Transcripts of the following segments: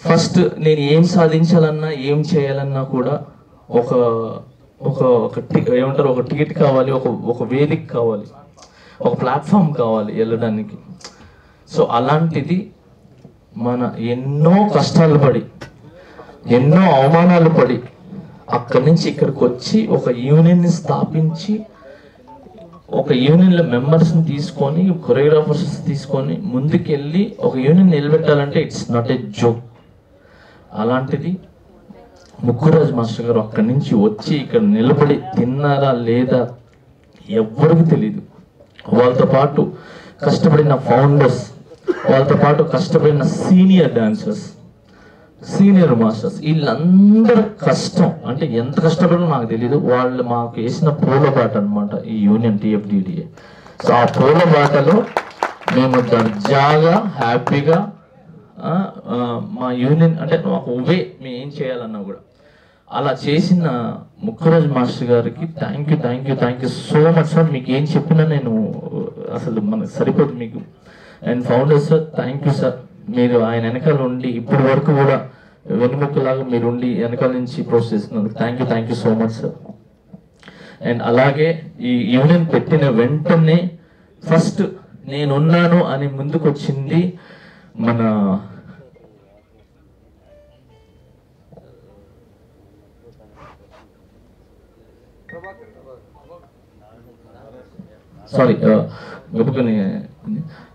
First నేను ఏం సాధించాలన్నా ఏం చేయాలన్నా కూడా ఒక ఒక ఏమంటారు, ఒక టికెట్ కావాలి, ఒక వేదిక కావాలి, ఒక ప్లాట్ఫామ్ కావాలి వెళ్ళడానికి. సో అలాంటిది మన ఎన్నో కష్టాలు పడి, ఎన్నో అవమానాలు పడి అక్కడి నుంచి ఇక్కడికి వచ్చి ఒక యూనియన్ని స్థాపించి, ఒక యూనియన్లో మెంబర్స్ని తీసుకొని, కొరియోగ్రాఫర్స్ తీసుకొని ముందుకెళ్ళి ఒక యూనియన్ నిలబెట్టాలంటే ఇట్స్ నాట్ ఏ జోక్. అలాంటిది ముక్కురాజ్ మాస్టర్ గారు అక్కడి నుంచి వచ్చి ఇక్కడ నిలబడి తిన్నారా లేదా ఎవ్వరికి తెలీదు. వాళ్ళతో పాటు కష్టపడిన ఫౌండర్స్, వాళ్ళతో పాటు కష్టపడిన సీనియర్ డాన్సర్స్, సీనియర్ మాస్టర్స్, వీళ్ళందరూ కష్టం అంటే ఎంత కష్టపడో నాకు తెలీదు. వాళ్ళు మాకు వేసిన పూల బాట అనమాట ఈ యూనియన్ TFDDA. సో ఆ పూల బాటలో మేము దర్జాగా హ్యాపీగా మా యూనియన్ అంటే మాకు ఉవే మేము ఏం చేయాలన్నా కూడా అలా చేసిన ముక్కురాజ్ మాస్టర్ గారికి thank you so much sir. మీకు ఏం చెప్పినా నేను అసలు మనకు సరిపోదు మీకు. And founder sir thank you sir. మీరు ఆయన వెనకాల ఉండి ఇప్పటి వరకు కూడా వెనుముక్కలాగా మీరు ఉండి వెనకాల నుంచి ప్రోత్సహిస్తున్నారు. చేస్తున్నందుకు thank you so much sir. And అలాగే ఈ యూనియన్ పెట్టిన వెంటనే ఫస్ట్ నేనున్నాను అని ముందుకు వచ్చింది మన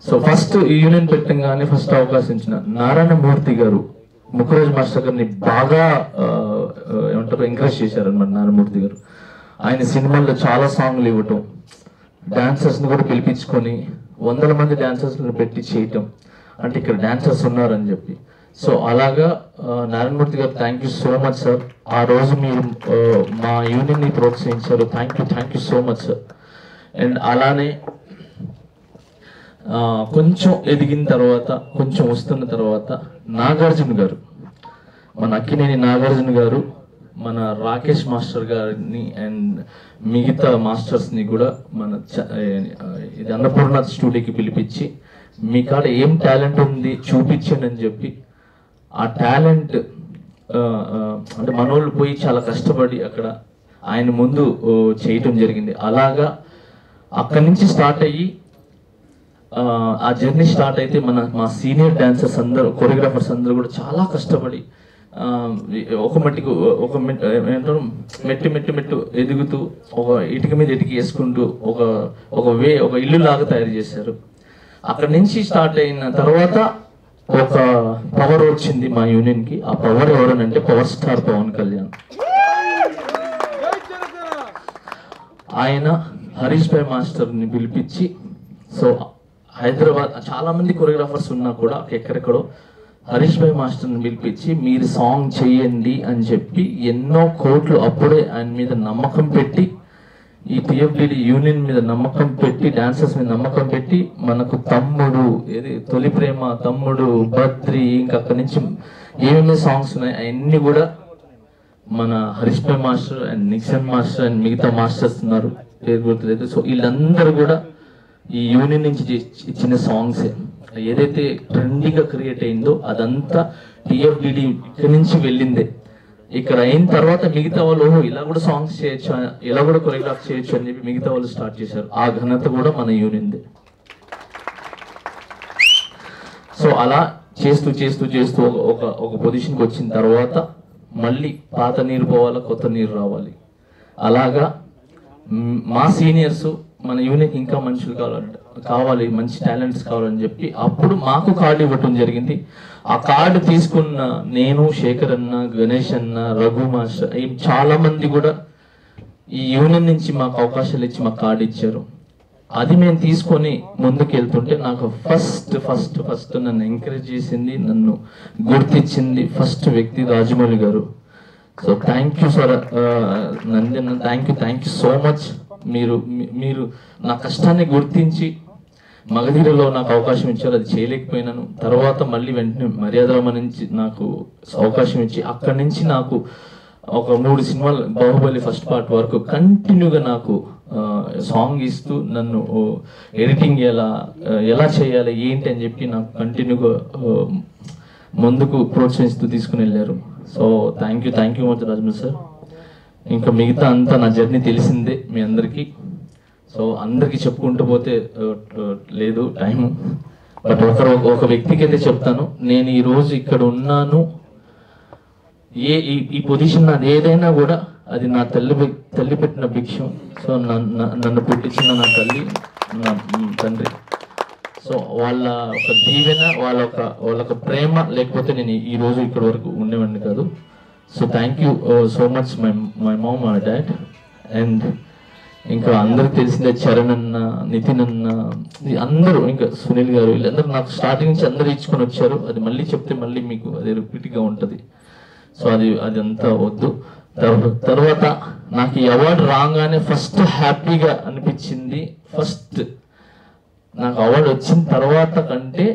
సో ఫస్ట్ ఈ యూనియన్ పెట్టంగానే ఫస్ట్ అవకాశం ఇచ్చిన నారాయణమూర్తి గారు ముక్కురాజ్ మాస్టర్ గారిని బాగా ఏమంటారు ఎంకరేజ్ చేశారనమాట. నారాయణమూర్తి గారు ఆయన సినిమాల్లో చాలా సాంగ్లు ఇవ్వటం, డాన్సర్స్ని కూడా పిలిపించుకొని 100 మంది డాన్సర్స్ని పెట్టి చేయటం, అంటే ఇక్కడ డాన్సర్స్ ఉన్నారని చెప్పి. సో అలాగా నారాయణమూర్తి గారు thank you so much sir. ఆ రోజు మీరు మా యూనియన్ని ప్రోత్సహించారు. Thank you so much sir. And అలానే కొంచెం ఎదిగిన తర్వాత, కొంచెం వస్తున్న తర్వాత నాగార్జున గారు, మన అక్కినేని నాగార్జున గారు మన రాకేష్ మాస్టర్ గారిని అండ్ మిగతా మాస్టర్స్ని కూడా మన ఇది అన్నపూర్ణ స్టూడియోకి పిలిపించి మీ కాడ ఏం టాలెంట్ ఉంది చూపించండి అని చెప్పి ఆ టాలెంట్ అంటే మనోళ్ళు పోయి చాలా కష్టపడి అక్కడ ఆయన ముందు చేయటం జరిగింది. అలాగా అక్కడి నుంచి స్టార్ట్ అయ్యి ఆ జర్నీ స్టార్ట్ అయితే మా సీనియర్ డాన్సర్స్ అందరూ, కొరియోగ్రాఫర్స్ అందరూ కూడా చాలా కష్టపడి ఏమంటారు మెట్టు ఎదుగుతూ ఒక ఇటుక మీద ఇటుక వేసుకుంటూ ఒక ఇల్లు లాగా తయారు చేశారు. అక్కడి నుంచి స్టార్ట్ అయిన తర్వాత ఒక పవర్ వచ్చింది మా యూనియన్కి. ఆ పవర్ ఎవరనంటే పవర్ స్టార్ పవన్ కళ్యాణ్. ఆయన హరీష్ భాయ్ మాస్టర్ని పిలిపించి, సో హైదరాబాద్ చాలా మంది కొరియోగ్రాఫర్స్ ఉన్నా కూడా ఎక్కడెక్కడో హరీష్ భాయ్ మాస్టర్ని పిలిపించి మీరు సాంగ్ చేయండి అని చెప్పి ఎన్నో కోట్లు అప్పుడే ఆయన మీద నమ్మకం పెట్టి, ఈ TFDD యూనియన్ మీద నమ్మకం పెట్టి, డాన్సర్స్ మీద నమ్మకం పెట్టి మనకు తమ్ముడు, తొలి ప్రేమ, తమ్ముడు, బద్రి, ఇంకా అక్కడి నుంచి ఏమేమి సాంగ్స్ ఉన్నాయి అవన్నీ కూడా మన Harish bhai master and Nixon master and మిగతా మాస్టర్స్ ఉన్నారు, పేరు గుర్తులేదు. సో వీళ్ళందరూ కూడా ఈ యూనియన్ నుంచి ఇచ్చిన సాంగ్స్ ఏదైతే ట్రెండీగా క్రియేట్ అయిందో అదంతా TFDD ఇక్కడి నుంచి వెళ్ళిందే. ఇక్కడ అయిన తర్వాత మిగతా వాళ్ళు ఇలా కూడా సాంగ్స్ చేయొచ్చు, ఇలా కూడా కొరియోగ్రాఫ్ చేయొచ్చు అని చెప్పి మిగతా వాళ్ళు స్టార్ట్ చేశారు. ఆ ఘనత కూడా మన యూనియన్దే. సో అలా చేస్తూ ఒక పొజిషన్కి వచ్చిన తర్వాత మళ్ళీ పాత నీరు పోవాలా, కొత్త నీరు రావాలి. అలాగా మా సీనియర్స్ మన యూనియన్కి ఇంకా మనుషులు కావాలి, మంచి టాలెంట్స్ కావాలని చెప్పి అప్పుడు మాకు కార్డు ఇవ్వటం జరిగింది. ఆ కార్డు తీసుకున్న నేను, శేఖర్ అన్న, గణేష్ అన్న, రఘు మాస్టర్, చాలా మంది కూడా ఈ యూనియన్ నుంచి మాకు అవకాశాలు ఇచ్చి మాకు కార్డు ఇచ్చారు. అది మేము తీసుకొని ముందుకు వెళ్తుంటే నాకు ఫస్ట్ నన్ను ఎంకరేజ్ చేసింది, నన్ను గుర్తించింది ఫస్ట్ వ్యక్తి రాజమౌళి గారు. So thank you sir Nandan, thank you so much. మీరు నా కష్టాన్ని గుర్తించి మగధీరలో నాకు అవకాశం ఇచ్చారు. అది చేయలేకపోయినాను. తర్వాత మళ్ళీ వెంటనే మర్యాదరామ నుంచి నాకు అవకాశం ఇచ్చి అక్కడి నుంచి నాకు ఒక 3 సినిమాలు, బాహుబలి ఫస్ట్ పార్ట్ వరకు కంటిన్యూగా నాకు సాంగ్ ఇస్తూ నన్ను ఎడిటింగ్ ఎలా చేయాలి ఏంటి అని చెప్పి నాకు కంటిన్యూగా ముందుకు ప్రోత్సహిస్తూ తీసుకుని వెళ్ళారు. So thank you much Rajamouli sir. ఇంకా మిగతా అంతా నా జర్నీ తెలిసిందే మీ అందరికీ. సో అందరికీ చెప్పుకుంటూ పోతే లేదు టైము. బట్ ఒక వ్యక్తికి అయితే చెప్తాను, నేను ఈరోజు ఇక్కడ ఉన్నాను, ఈ పొజిషన్ నాది ఏదైనా కూడా అది నా తల్లి పెట్టిన భిక్షం. సో నన్ను పుట్టించిన నా తల్లి, నా తండ్రి. సో వాళ్ళ ఒక దీవెన, వాళ్ళ ప్రేమ లేకపోతే నేను ఈరోజు ఇక్కడ వరకు ఉండేవాడిని కాదు. So thank you so much my mom, my dad. And ఇంకా అందరికి తెలిసిందే చరణ్ అన్న, నితిన్ అన్న, అందరూ, ఇంకా సునీల్ గారు, వీళ్ళందరూ నాకు స్టార్టింగ్ నుంచి అందరూ ఇచ్చుకొని వచ్చారు. అది మళ్ళీ చెప్తే మళ్ళీ మీకు అది రిపీట్గా ఉంటుంది. సో అది అంతా వద్దు. తర్వాత నాకు ఈ అవార్డు రాగానే ఫస్ట్ హ్యాపీగా అనిపించింది, ఫస్ట్ నాకు అవార్డు వచ్చిన తర్వాత కంటే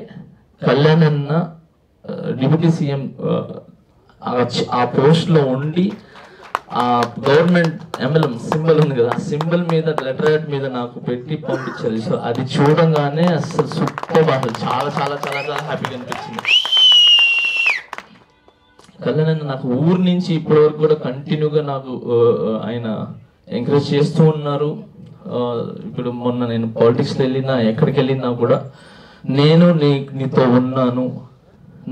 కళ్యాణ్ అన్న డిప్యూటీ సీఎం ఆ పోస్ట్లో ఉండి ఆ గవర్నమెంట్ ఎంఎల్ఎం సింబల్ ఉంది కదా, ఆ సింబల్ మీద లెటర్ మీద నాకు పెట్టి పంపించారు. సో అది చూడంగానే అసలు సూపర్, అసలు చాలా చాలా చాలా చాలా హ్యాపీగా అనిపించింది. కళ్యాణ్ నాకు ఊరు నుంచి ఇప్పటి వరకు కూడా కంటిన్యూగా నాకు ఆయన ఎంకరేజ్ చేస్తూ ఉన్నారు. ఇప్పుడు మొన్న నేను పాలిటిక్స్లో వెళ్ళినా, ఎక్కడికి వెళ్ళినా కూడా నేను నీతో ఉన్నాను,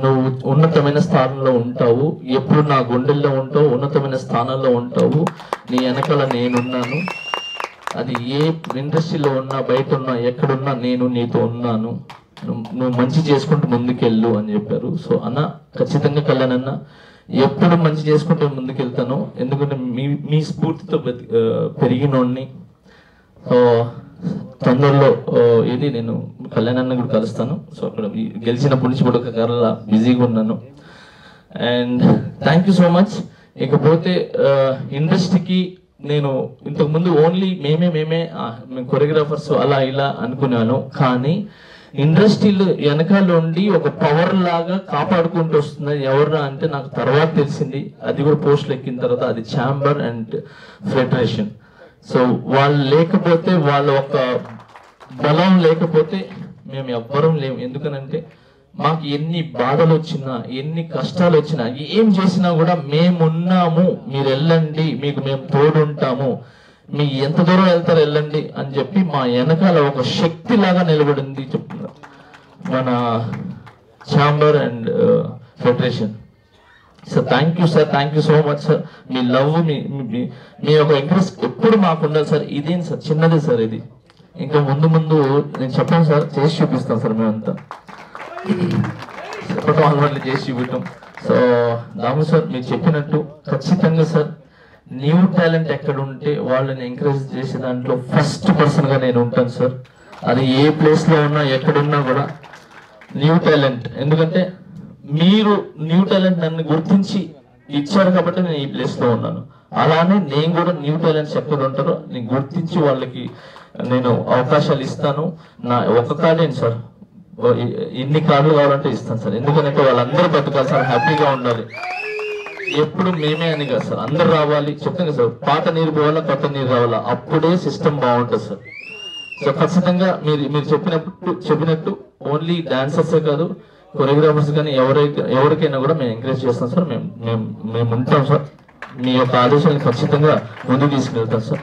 నువ్వు ఉన్నతమైన స్థానంలో ఉంటావు, ఎప్పుడు నా గుండెల్లో ఉంటావు, ఉన్నతమైన స్థానంలో ఉంటావు, నీ వెనకాల నేనున్నాను, అది ఏ ఇండస్ట్రీలో ఉన్నా, బయట ఉన్నా, ఎక్కడున్నా నేను నీతో ఉన్నాను, నువ్వు మంచి చేసుకుంటూ ముందుకెళ్ళు అని చెప్పారు. సో అన్న ఖచ్చితంగా కళ్యాణ్ అన్న ఎప్పుడు మంచి చేసుకుంటూ ముందుకెళ్తాను, ఎందుకంటే మీ స్ఫూర్తితో పెరిగినోడిని. సో తొందరలో ఇది నేను కళ్యాణ్ అన్న కూడా కలుస్తాను. సో అక్కడ గెలిచినప్పటి నుంచి కూడా ఒక కర్రలా బిజీగా ఉన్నాను. And thank you so much. ఇకపోతే ఇండస్ట్రీకి నేను ఇంతకుముందు ఓన్లీ మేమే కొరియోగ్రాఫర్స్ అలా ఇలా అనుకున్నాను. కానీ ఇండస్ట్రీలో వెనకాల ఉండి ఒక పవర్ లాగా కాపాడుకుంటూ వస్తున్నది ఎవరు అంటే నాకు తర్వాత తెలిసింది. అది కూడా పోస్టులు ఎక్కిన తర్వాత అది ఛాంబర్ అండ్ ఫెడరేషన్. సో వాళ్ళు లేకపోతే, వాళ్ళ ఒక బలం లేకపోతే మేము ఎవ్వరం లేము. ఎందుకనంటే మాకు ఎన్ని బాధలు వచ్చినా, ఎన్ని కష్టాలు వచ్చినా, ఏం చేసినా కూడా మేమున్నాము, మీరు వెళ్ళండి, మీకు మేము తోడుంటాము, మీ ఎంత దూరం వెళ్తారో వెళ్ళండి అని చెప్పి మా వెనకాల ఒక శక్తి లాగా నిలబడింది చెప్తున్నారు మన chamber and federation. So thank you sir, thank you so much sir. మీ లవ్, మీ యొక్క ఇంట్రెస్ట్ ఎప్పుడు మాకు ఉండాలి సార్. ఇదేం సార్, చిన్నదే సార్ ఇది. ఇంకా ముందు నేను చెప్పాను సార్, చేసి చూపిస్తాం సార్. మేమంతా చెప్పటం అలవాట్లు చేసి చూపించడం. సో దాము సార్ మీరు చెప్పినట్టు ఖచ్చితంగా సార్ న్యూ టాలెంట్ ఎక్కడ ఉంటే వాళ్ళని ఎంకరేజ్ చేసే దాంట్లో ఫస్ట్ పర్సన్గా నేను ఉంటాను సార్. అది ఏ ప్లేస్లో ఉన్నా, ఎక్కడున్నా కూడా న్యూ టాలెంట్. ఎందుకంటే మీరు న్యూ టాలెంట్ నన్ను గుర్తించి ఇచ్చారు కాబట్టి నేను ఈ ప్లేస్లో ఉన్నాను. అలానే నేను కూడా న్యూ టాలెంట్స్ ఎక్కడ ఉంటారో నేను గుర్తించి వాళ్ళకి నేను అవకాశాలు ఇస్తాను. నా ఒక కాలేను సార్, ఎన్ని కార్లు కావాలంటే ఇస్తాను సార్. ఎందుకంటే వాళ్ళందరూ బతకాలి సార్, హ్యాపీగా ఉండాలి. ఎప్పుడు మేమే అని కాదు సార్, అందరు రావాలి. చెప్తాను కదా సార్, పాత నీరు పోవాలా, కొత్త నీరు రావాలా, అప్పుడే సిస్టమ్ బాగుంటుంది సార్. సో ఖచ్చితంగా మీరు చెప్పినట్టు ఓన్లీ డాన్సర్సే కాదు, కొరియోగ్రాఫర్స్ కానీ ఎవరికైనా కూడా మేము ఎంకరేజ్ చేస్తాం సార్. మేము ఉంటాం సార్. మీ యొక్క ఆదేశాలను ఖచ్చితంగా ముందుకు తీసుకెళ్తాం సార్.